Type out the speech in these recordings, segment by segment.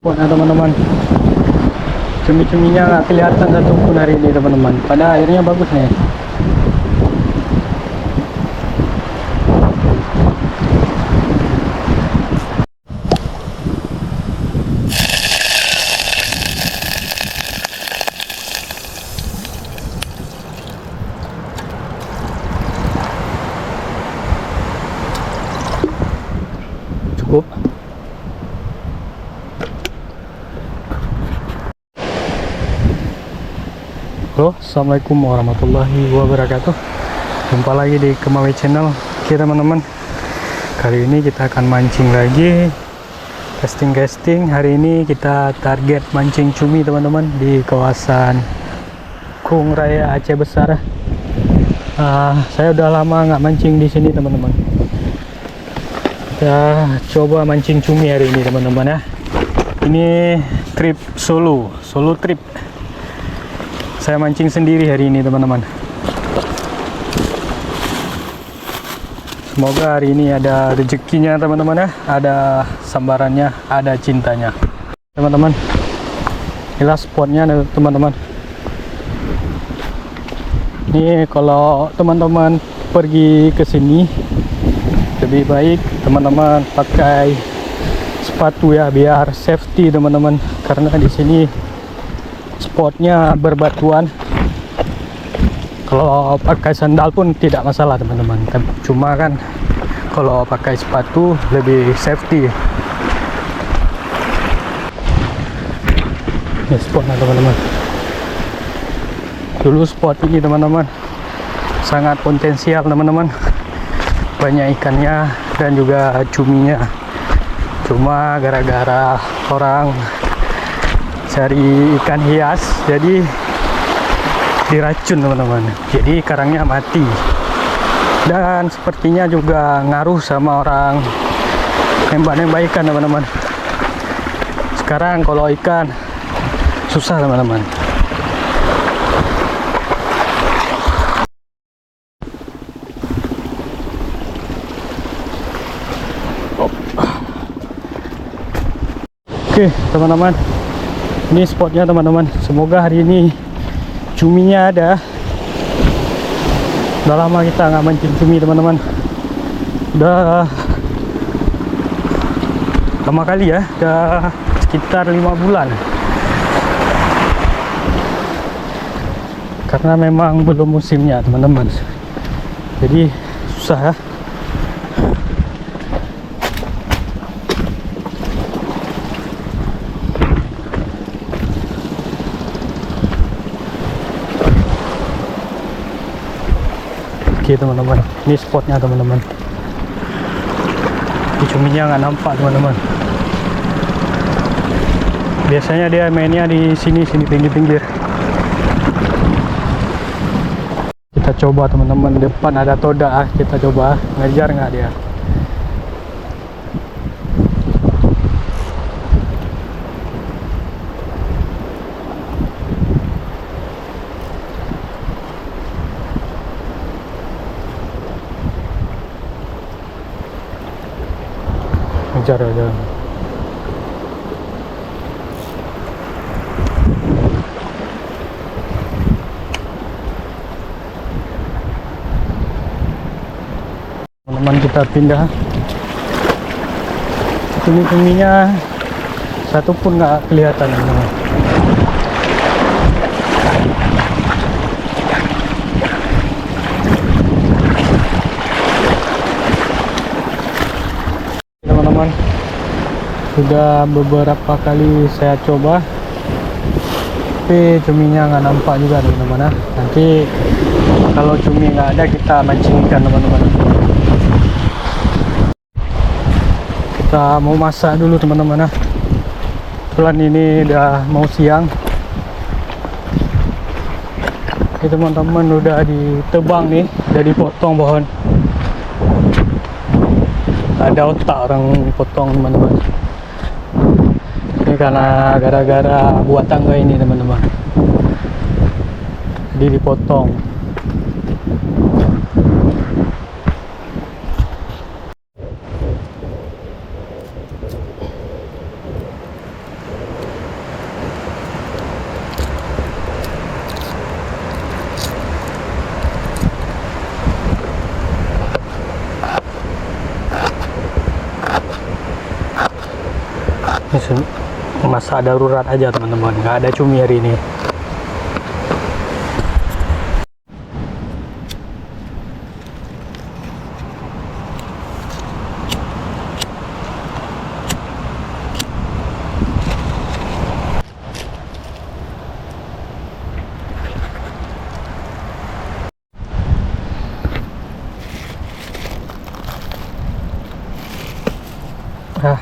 Nah teman-teman, cumi-cuminya nggak kelihatan satupun hari ini teman-teman. Pada airnya bagus nih. Cukup. Halo, assalamualaikum warahmatullahi wabarakatuh. Jumpa lagi di Kemawi Channel. Oke teman-teman, kali ini kita akan mancing lagi, casting. Hari ini kita target mancing cumi teman-teman di kawasan Kung Raya Aceh Besar. Saya udah lama nggak mancing di sini teman-teman. Kita coba mancing cumi hari ini teman-teman ya. Ini trip solo trip. Saya mancing sendiri hari ini teman-teman. Semoga hari ini ada rezekinya teman-teman ya, ada sambarannya, ada cintanya teman-teman. Inilah spotnya teman-teman. Ini kalau teman-teman pergi ke sini lebih baik teman-teman pakai sepatu ya, biar safety teman-teman, karena di sini spotnya berbatuan. Kalau pakai sandal pun tidak masalah teman-teman, cuma kan kalau pakai sepatu lebih safety. Ini spotnya teman-teman. Dulu spot ini teman-teman sangat potensial teman-teman, banyak ikannya dan juga cuminya. Cuma gara-gara orang cari ikan hias jadi diracun teman-teman, jadi karangnya mati. Dan sepertinya juga ngaruh sama orang nembak-nembak ikan teman-teman. Sekarang kalau ikan susah teman-teman. Oke teman-teman, ini spotnya teman-teman. Semoga hari ini cuminya ada. Udah lama kita nggak mancing cumi teman-teman. Udah lama kali ya, udah sekitar 5 bulan. Karena memang belum musimnya teman-teman, jadi susah ya. Oke teman-teman, ini spotnya teman-teman. Di cuminya nggak nampak teman-teman. Biasanya dia mainnya di sini pinggir-pinggir. Kita coba teman-teman, depan ada toda, kita coba ngejar nggak dia. Ngejar aja. Teman-teman, kita pindah. Cumi-cuminya satu pun nggak kelihatan teman-teman. Teman-teman, sudah beberapa kali saya coba, tapi cuminya nggak nampak juga teman-teman. Nanti kalau cumi nggak ada, kita mancing ikan teman-teman. Kita mau masak dulu teman-teman. Kebetulan ini udah mau siang. Ini teman-teman udah ditebang nih, udah dipotong pohon. Ada otak orang potong teman-teman. Ini karena gara-gara buat tangga ini teman-teman, jadi dipotong. Masa darurat aja teman-teman, nggak ada cumi hari ini. Ah.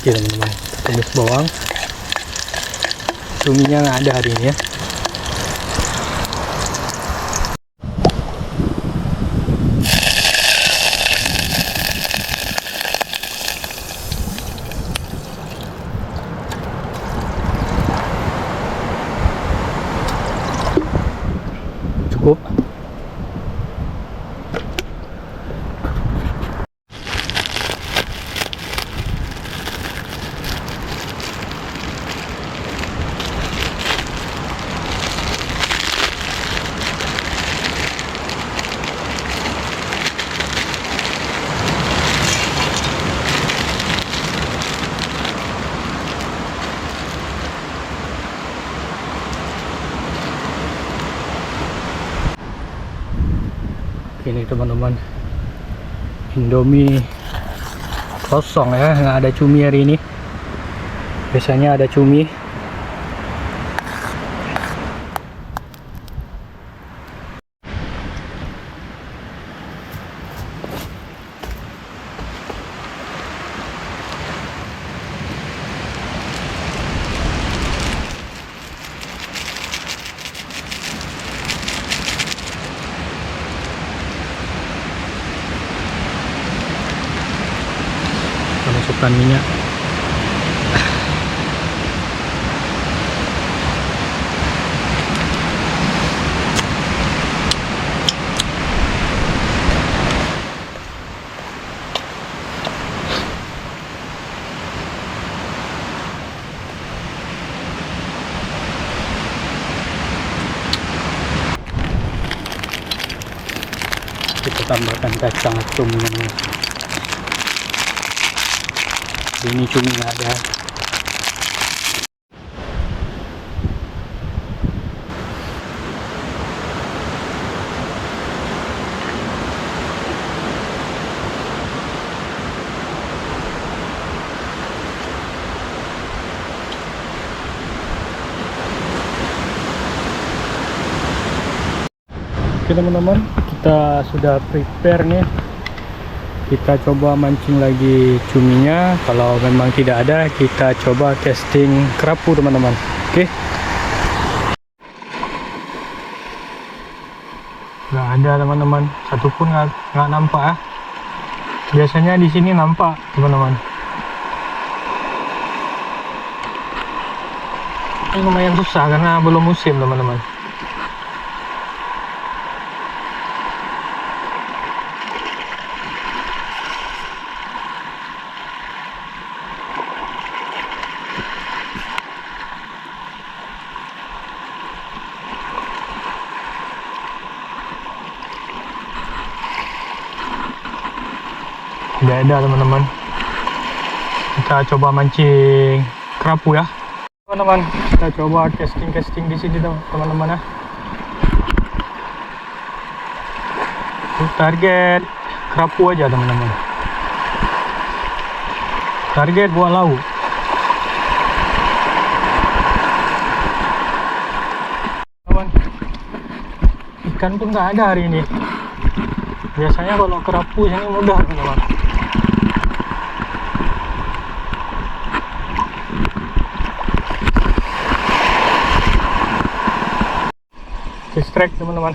Oke teman-teman, tumis bawang. Cuminya nggak ada hari ini ya. Cukup. Ini teman-teman, Indomie kosong ya, nggak ada cumi hari ini. Biasanya ada cumi. Masukkan minyak. Kita tambahkan kacang cuminya. Ini cumi nggak ada. Oke teman-teman, kita sudah prepare nih. Kita coba mancing lagi cuminya. Kalau memang tidak ada, kita coba casting kerapu teman-teman. Oke. Nggak ada teman-teman, satupun nggak nampak ya. Biasanya di sini nampak teman-teman. Ini lumayan susah karena belum musim teman-teman. Tidak ada teman-teman. Kita coba mancing kerapu ya teman-teman. Kita coba casting di sini teman-teman ya. Target kerapu aja teman-teman. Target buat lauk. Teman, ikan pun nggak ada hari ini. Biasanya kalau kerapu ini mudah teman-teman. Distract teman-teman.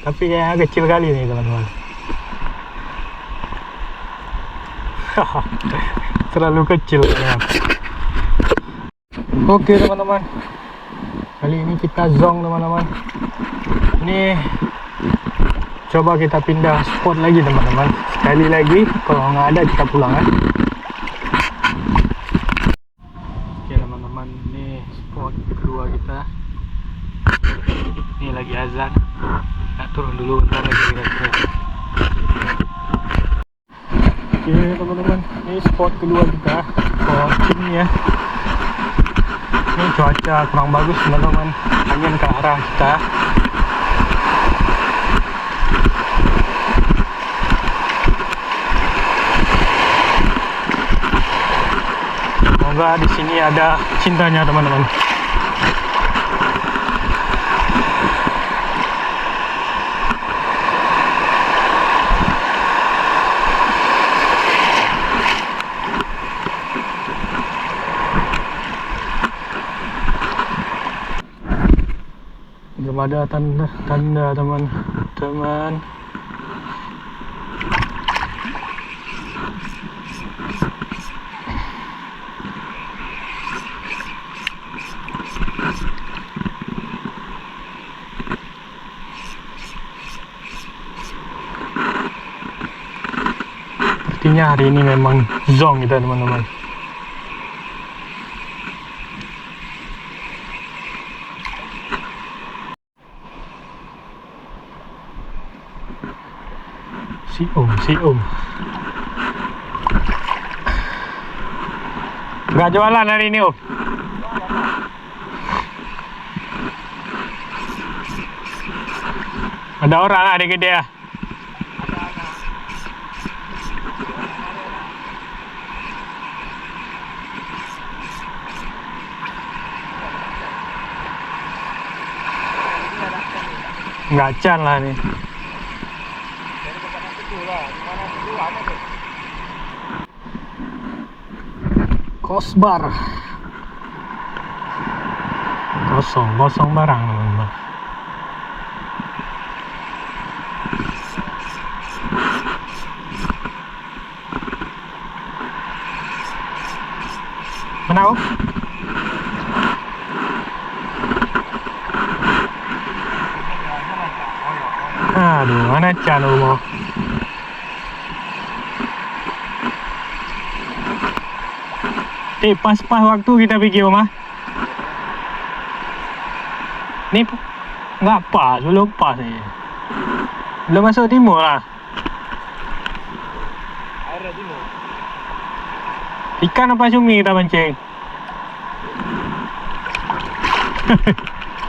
Tapi kayaknya kecil kali nih teman-teman. Terlalu kecil teman-teman. Oke teman-teman, kali ini kita zong teman-teman. Ini coba kita pindah spot lagi teman-teman. Sekali lagi, kalau nggak ada kita pulang kan. Oke teman-teman, ini spot kedua kita. Ini lagi azan. Kita turun dulu bentar lagi kira-kira. Oke teman-teman, ini spot kedua kita. Ini ya. Ini cuaca kurang bagus teman-teman. Angin ke arah kita. Semoga di sini ada cintanya teman-teman. Belum ada tanda teman-teman. Sepertinya hari ini memang zong kita teman-teman. Si Om. Nggak jualan hari ini Om? Ada orang ada gede ya? Nggak can lah nih. Kosbar kosong barang teman-teman. Mana Om? Aduh, mana can Om? Pas waktu kita pergi rumah. Ini nggak pas, belum pas nih. Belum masuk timur lah. Air timur. Ikan apa cumi kita mancing?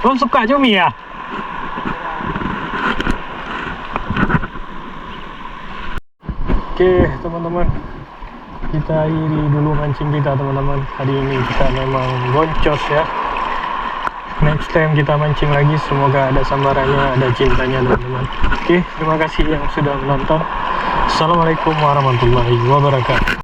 Belum suka cumi ya? Oke teman-teman, kita akhiri dulu mancing kita teman-teman. Hari ini kita memang boncos ya. Next time kita mancing lagi, semoga ada sambarannya, ada cintanya teman-teman. Oke, terima kasih yang sudah menonton. Assalamualaikum warahmatullahi wabarakatuh.